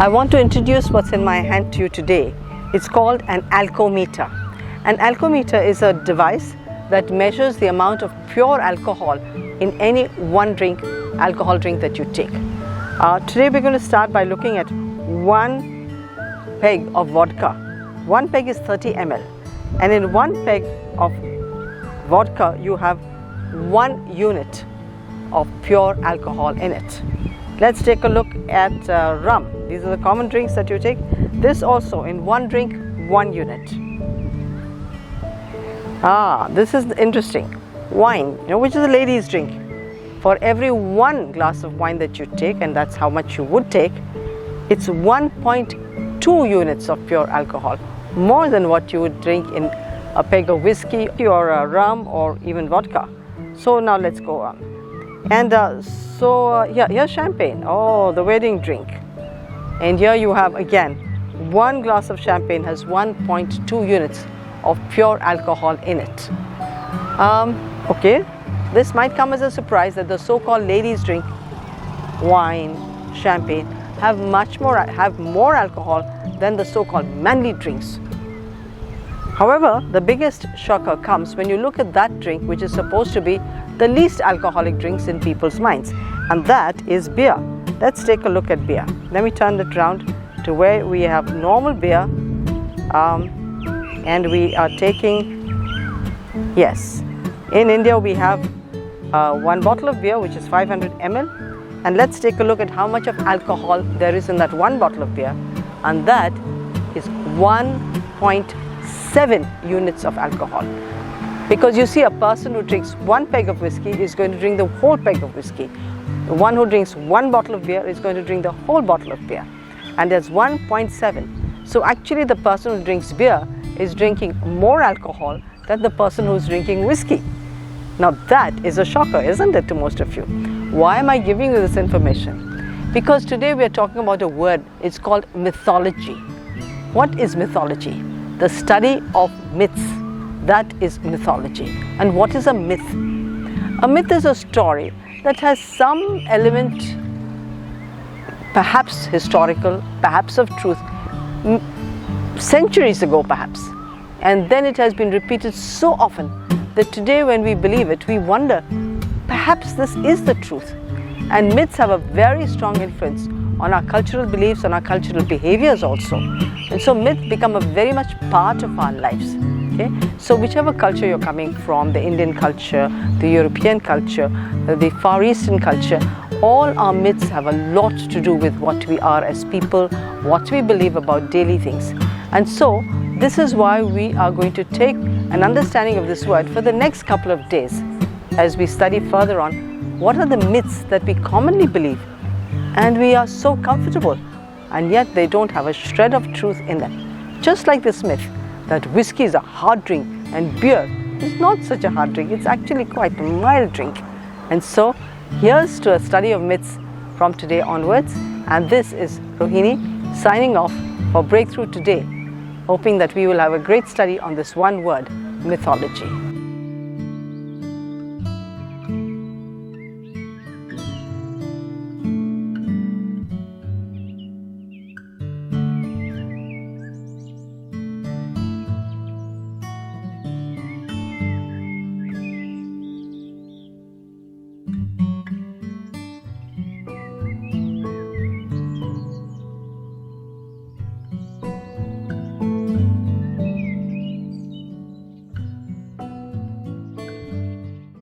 I want to introduce what's in my hand to you today. It's called an alcometer. An alcometer is a device that measures the amount of pure alcohol in any one alcohol drink that you take. Today we're going to start by looking at one peg of vodka. One peg is 30 ml, and in one peg of vodka you have 1 unit of pure alcohol in it. Let's take a look at rum. These are the common drinks that you take. This also, in one drink, 1 unit. This is interesting. Wine, which is a lady's drink. For every 1 glass of wine that you take, and that's how much you would take, it's 1.2 units of pure alcohol, more than what you would drink in a peg of whiskey or rum or even vodka. So now let's go on. And here's champagne, the wedding drink. And here you have again, 1 glass of champagne has 1.2 units of pure alcohol in it. Okay, this might come as a surprise that the so-called ladies' drink, wine, champagne, have more alcohol than the so-called manly drinks. However, the biggest shocker comes when you look at that drink which is supposed to be the least alcoholic drinks in people's minds, and that is beer. Let's take a look at beer. Let me turn it around to where we have normal beer, and we are taking, yes, in India we have 1 bottle of beer which is 500 ml, and let's take a look at how much of alcohol there is in that 1 bottle of beer, and that is 1.7 units of alcohol. Because you see, a person who drinks 1 peg of whiskey is going to drink the whole peg of whiskey. The one who drinks 1 bottle of beer is going to drink the whole bottle of beer, and there's 1.7. So actually the person who drinks beer is drinking more alcohol than the person who's drinking whiskey. Now that is a shocker, isn't it, to most of you? Why am I giving you this information? Because today we are talking about a word. It's called mythology. What is mythology? The study of myths. That is mythology. And what is a myth? A myth is a story that has some element, perhaps historical, perhaps of truth, centuries ago perhaps, and then it has been repeated so often that today when we believe it, we wonder, perhaps this is the truth. And myths have a very strong influence on our cultural beliefs, on our cultural behaviors also. And so myths become a very much part of our lives. Okay? So whichever culture you're coming from, the Indian culture, the European culture, the Far Eastern culture, all our myths have a lot to do with what we are as people, what we believe about daily things. And so this is why we are going to take an understanding of this word for the next couple of days as we study further on what are the myths that we commonly believe, and we are so comfortable, and yet they don't have a shred of truth in them. Just like this myth that whiskey is a hard drink and beer is not such a hard drink, it's actually quite a mild drink. And so here's to a study of myths from today onwards, and this is Rohini signing off for Breakthrough Today, hoping that we will have a great study on this one word, mythology.